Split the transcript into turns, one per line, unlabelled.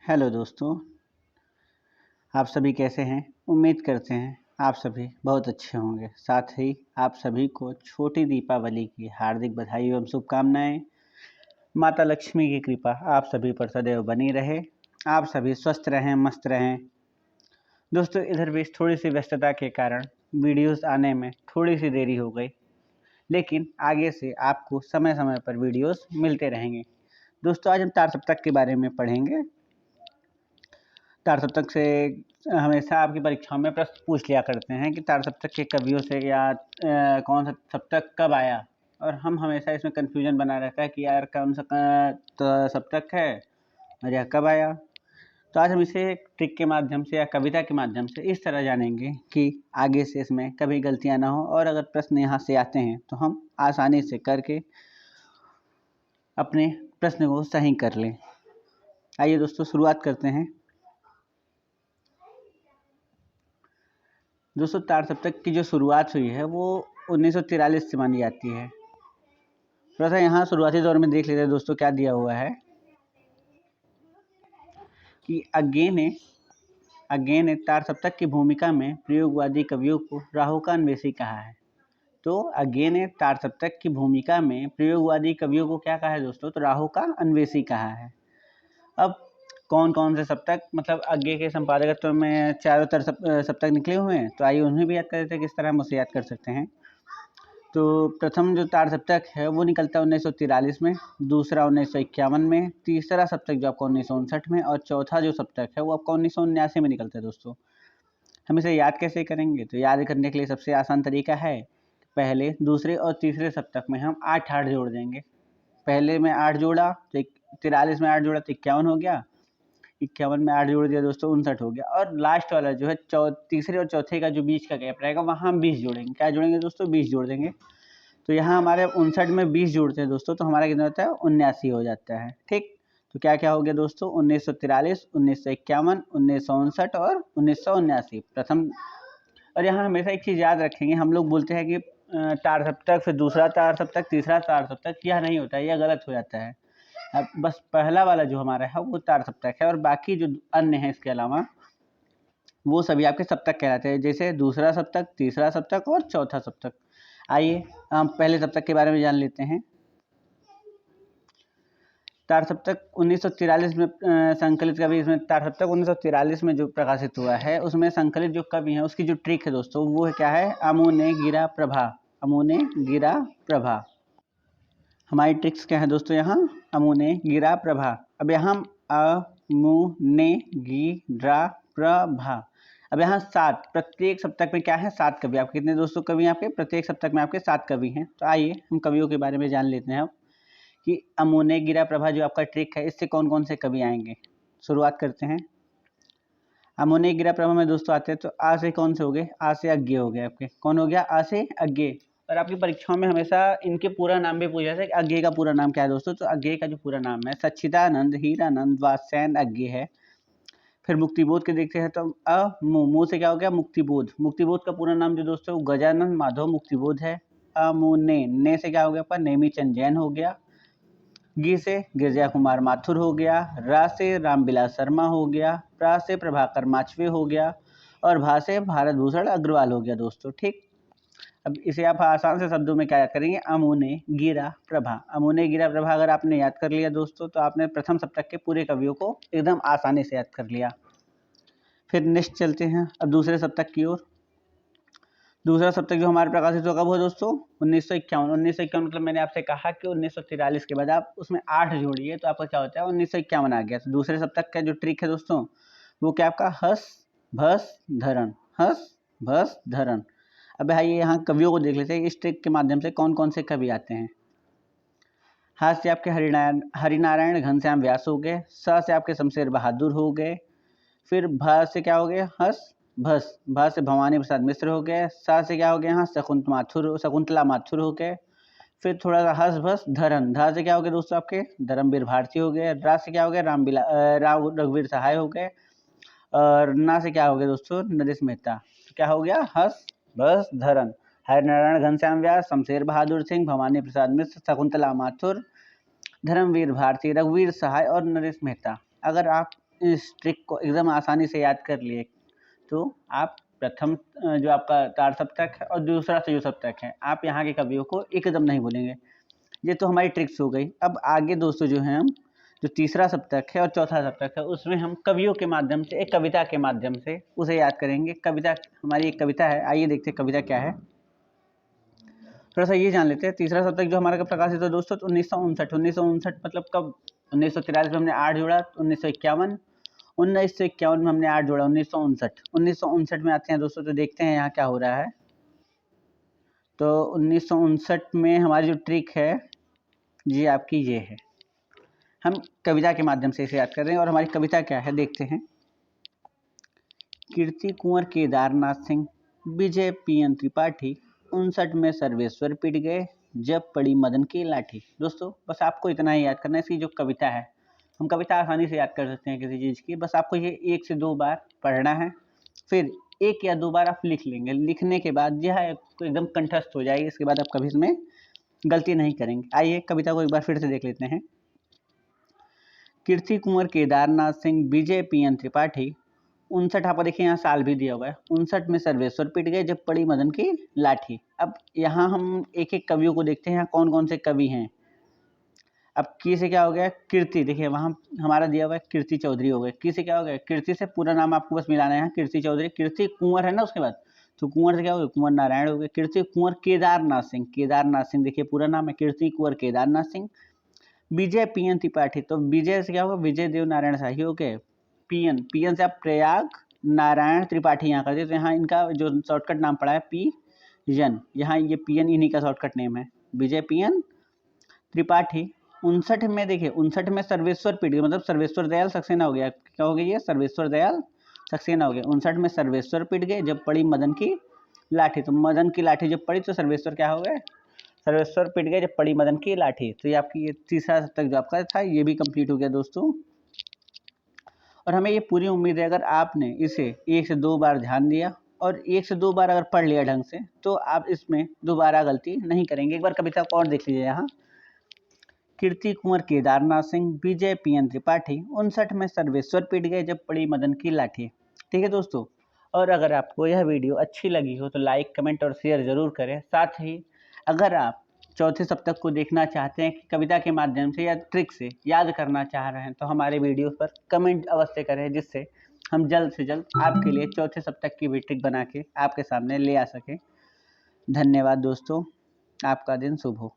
Hello दोस्तों, आप सभी कैसे हैं? उम्मीद करते हैं आप सभी बहुत अच्छे होंगे। साथ ही आप सभी को छोटी दीपावली की हार्दिक बधाई एवं शुभकामनाएं। माता लक्ष्मी की कृपा आप सभी पर सदैव बनी रहे। आप सभी स्वस्थ रहें, मस्त रहें। दोस्तों, इधर भी थोड़ी सी व्यस्तता के कारण वीडियोस आने में थोड़ी सी देरी हो गई, लेकिन आगे से आपको समय समय पर वीडियोस मिलते रहेंगे। दोस्तों, आज हम तार सप्तक के बारे में पढ़ेंगे। तार सप्तक से हमेशा आपकी परीक्षाओं में प्रश्न पूछ लिया करते हैं कि तार सप्तक के कवियों से या कौन सा सप्तक कब आया, और हम हमेशा इसमें कन्फ्यूजन बना रहता है कि यार कौन सा सप्तक है और यह कब आया। तो आज हम इसे एक ट्रिक के माध्यम से या कविता के माध्यम से इस तरह जानेंगे कि आगे से इसमें कभी गलतियां ना हो, और अगर प्रश्न यहाँ से आते हैं तो हम आसानी से करके अपने प्रश्न को सही कर लें। आइए दोस्तों, शुरुआत करते हैं। दोस्तों, तार सप्तक की जो शुरुआत हुई है वो 1943 से मानी जाती है। थोड़ा सा यहाँ शुरुआती दौर में देख लेते हैं दोस्तों, क्या दिया हुआ है कि अज्ञे ने तार सप्तक की भूमिका में प्रयोगवादी कवियों को राहु का अन्वेषी कहा है। तो अज्ञे ने तार सप्तक की भूमिका में प्रयोगवादी कवियों को क्या कहा है दोस्तों? तो राहु का अन्वेषी कहा है। अब कौन कौन से सप्तक, मतलब अज्ञे के संपादकत्व में चारों तरफ सप्तक निकले हुए हैं, तो आइए उन्हें भी याद कर लेते हैं। किस तरह हम उसे याद कर सकते हैं? तो प्रथम जो तार सप्तक है वो निकलता है 1943 में, दूसरा 1951 में, तीसरा सप्तक जो आपका 1959 में, और चौथा जो सप्तक है वो आपका 1979 में निकलता है। दोस्तों, हम इसे याद कैसे करेंगे? तो याद करने के लिए सबसे आसान तरीका है, पहले, दूसरे और तीसरे सप्तक में हम 8 जोड़ देंगे। पहले में 8 जोड़ा तो 43 में 8 जोड़ा तो 51 हो गया, 51 में 8 जोड़ दिया दोस्तों 59 हो गया, और लास्ट वाला जो है तीसरे और चौथे का जो बीच का गैप रहेगा वहाँ हम 20 जोड़ेंगे। क्या जोड़ेंगे दोस्तों? 20 जोड़ देंगे। तो यहाँ हमारे 59 में 20 जोड़ते हैं दोस्तों, तो हमारा कितना होता है? 79 हो जाता है। ठीक, तो क्या क्या हो गया दोस्तों? 1943, 1951, 1959 और 1979 प्रथम। और यहाँ हमेशा एक चीज़ याद रखेंगे, हम लोग बोलते हैं कि तार सप्तक, फिर दूसरा तार सप्तक, तीसरा तार सप्तक। यह नहीं होता है, यह गलत हो जाता है। अब बस पहला वाला जो हमारा है वो तार सप्तक है, और बाकी जो अन्य है इसके अलावा वो सभी आपके सप्तक कहलाते हैं, जैसे दूसरा सप्तक, तीसरा सप्तक और चौथा सप्तक। आइए हम पहले सप्तक के बारे में जान लेते हैं। तार सप्तक 1943 में संकलित कवि, इसमें तार सप्तक 1943 में जो प्रकाशित हुआ है उसमें संकलित जो कवि हैं उसकी जो ट्रिक है दोस्तों वो है क्या है? अमुने गिरा प्रभा। अमुने गिरा प्रभा। हमारी ट्रिक्स क्या है दोस्तों? यहाँ अमुने गिरा प्रभा। अब यहाँ अमुने गिरा प्रभा। अब यहाँ 7, प्रत्येक सप्तक में क्या है? 7 कवि। आपके कितने दोस्तों कवि आपके? प्रत्येक सप्तक में आपके 7 कवि हैं। तो आइए हम कवियों के बारे में जान लेते हैं अब कि अमुने गिरा प्रभा जो आपका ट्रिक है इससे कौन कौन से कवि आएंगे। शुरुआत करते हैं। अमुने गिरा प्रभा में दोस्तों आते हैं तो आ से कौन से हो गए? आ से अज्ञे हो गए आपके। कौन हो गया? आ से अज्ञे। और आपकी परीक्षाओं में हमेशा इनके पूरा नाम भी पूछा जाता है कि अज्ञे का पूरा नाम क्या है दोस्तों? तो अज्ञे का जो पूरा नाम है सच्चिदानंद हीरानंद वात्स्यायन अज्ञे है। फिर मुक्तिबोध के देखते हैं तो मुँह से क्या हो गया? मुक्तिबोध। मुक्तिबोध का पूरा नाम जो दोस्तों गजानन माधव मुक्तिबोध है। अमुने ने से क्या हो गया? आपका नेमीचंद जैन हो गया। गी से गिरजा कुमार माथुर हो गया। रा से रामबिलास शर्मा हो गया। प्रा से प्रभाकर माचवे हो गया, और भा से भारत भूषण अग्रवाल हो गया दोस्तों। ठीक, अब इसे आप आसान से शब्दों में क्या याद करेंगे? अमुने गिरा प्रभा। अमुने गिरा प्रभा अगर आपने याद कर लिया दोस्तों तो आपने प्रथम सप्तक के पूरे कवियों को एकदम आसानी से याद कर लिया। फिर नेक्स्ट चलते हैं अब दूसरे सप्तक की ओर। दूसरा सप्तक जो हमारे प्रकाशित हुआ कब हुआ दोस्तों? 1951। 1951 मतलब मैंने आपसे कहा कि 1943 के बाद आप उसमें 8 जोड़िए तो आपका क्या होता है? 1951 आ गया। तो दूसरे सप्तक का जो ट्रिक है दोस्तों वो क्या आपका? हस भस धरण। हस भस धरण। अब भाई यहाँ कवियों को देख लेते हैं, इस ट्रिक के माध्यम से कौन कौन से कवि आते हैं। हा से आपके हरिनारायण घनश्याम व्यास हो गए। स से आपके शमशेर बहादुर हो गए। फिर भ से क्या हो गया? हस भस। भ से भवानी प्रसाद मिश्र हो गए। सा से क्या हो गया? यहाँ शकुंतला माथुर हो गए। फिर थोड़ा सा हस भस धरन। धा से क्या हो गया दोस्तों? आपके धर्मवीर भारती हो गए। रा से क्या हो गया? राव रघुवीर सहाय हो गए। और ना से क्या हो गया दोस्तों? नरेश मेहता। तो क्या हो गया? हस भस धरन। हरिनारायण घनश्याम व्यास, शमशेर बहादुर सिंह, भवानी प्रसाद मिश्र, शकुंतला माथुर, धर्मवीर भारती, रघुवीर सहाय और नरेश मेहता। अगर आप इस ट्रिक को एकदम आसानी से याद कर लिए तो आप प्रथम जो आपका तार सप्तक है और दूसरा संयुग सप्तक है, आप यहाँ के कवियों को एकदम नहीं भूलेंगे। ये तो हमारी ट्रिक्स हो गई। अब आगे दोस्तों जो है हम जो तीसरा सप्तक है और चौथा सप्तक है उसमें हम कवियों के माध्यम से, एक कविता के माध्यम से उसे याद करेंगे। कविता हमारी एक कविता है, आइए देखते हैं कविता क्या है। थोड़ा सा ये जान लेते हैं। तीसरा सप्तक जो हमारा कब प्रकाशित है दोस्तों, तो 1959 मतलब कब, 1943 में हमने 8 जोड़ा, 1951 में हमने 8 जोड़ा, 1959 में आते हैं दोस्तों। तो देखते हैं यहाँ क्या हो रहा है। तो 1959 में हमारी जो ट्रिक है जी आपकी ये है, हम कविता के माध्यम से इसे याद कर रहे हैं। और हमारी कविता क्या है देखते हैं। कीर्ति कुंवर केदारनाथ सिंह, विजय पीएन त्रिपाठी, 59 में सर्वेश्वर पिट गए जब पड़ी मदन की लाठी। दोस्तों बस आपको इतना ही याद करना है। इसकी जो कविता है, हम कविता आसानी से याद कर सकते हैं किसी चीज़ की, बस आपको ये 1 से 2 बार पढ़ना है, फिर 1 या 2 बार आप लिख लेंगे। लिखने के बाद यह एकदम कंठस्थ हो जाएगी, इसके बाद आप कभी इसमें गलती नहीं करेंगे। आइए कविता को एक बार फिर से देख लेते हैं। कीर्ति कुंवर केदारनाथ सिंह, विजय पीएन त्रिपाठी, 59 आपको देखिए यहाँ साल भी दिया हुआ है, 59 में सर्वेश्वर पिट गए जब पड़ी मदन की लाठी। अब यहाँ हम एक एक कवियों को देखते हैं, यहाँ कौन कौन से कवि हैं। अब की से क्या हो गया, कीर्ति, देखिए वहाँ हमारा दिया हुआ है कीर्ति चौधरी हो गए। की से क्या हो गया, कीर्ति से पूरा नाम आपको बस मिलाना है यहाँ, कीर्ति चौधरी। कीर्ति कुंवर है ना उसके बाद, तो कुंवर से क्या हो गया, कुंवर नारायण हो गए। कीर्ति कुंवर केदारनाथ सिंह, केदारनाथ सिंह देखिए पूरा नाम है कीर्ति कुंवर केदारनाथ सिंह। विजय पीएन त्रिपाठी, तो विजय से क्या होगा, विजय देव नारायण शाही हो गए। पीएन, पीएन से आप प्रयाग नारायण त्रिपाठी यहाँ कर दिए, तो यहाँ इनका जो शॉर्टकट नाम पड़ा है पीएन, यहाँ ये पीएन इन्हीं का शॉर्टकट नेम है, विजय पीएन त्रिपाठी। 59 में देखिए, 59 में सर्वेश्वर पिट गए, मतलब सर्वेश्वर दयाल सक्सेना हो गया। क्या हो गया ये, सर्वेश्वर दयाल सक्सेना हो गया। 59 में सर्वेश्वर पिट गए जब पड़ी मदन की लाठी, तो मदन की लाठी जब पड़ी तो सर्वेश्वर क्या हो गए, सर्वेश्वर पिट गए जब पड़ी मदन की लाठी। तो ये आपकी ये तीसरा सप्तक जो आपका था ये भी कंप्लीट हो गया दोस्तों। और हमें ये पूरी उम्मीद है अगर आपने इसे 1 से 2 बार ध्यान दिया और 1 से 2 बार अगर पढ़ लिया ढंग से, तो आप इसमें दोबारा गलती नहीं करेंगे। एक बार कविता को और देख लीजिए यहाँ। कीर्ति कुंवर केदारनाथ सिंह, विजय पीएन त्रिपाठी, 59 में सर्वेश्वर पिट गए जब पड़ी मदन की लाठी। ठीक है दोस्तों, और अगर आपको यह वीडियो अच्छी लगी हो तो लाइक, कमेंट और शेयर ज़रूर करें। साथ ही अगर आप चौथे सप्तक को देखना चाहते हैं कि कविता के माध्यम से या ट्रिक से याद करना चाह रहे हैं, तो हमारे वीडियो पर कमेंट अवश्य करें, जिससे हम जल्द से जल्द आपके लिए चौथे सप्तक की भी ट्रिक बना के आपके सामने ले आ सकें। धन्यवाद दोस्तों, आपका दिन शुभ हो।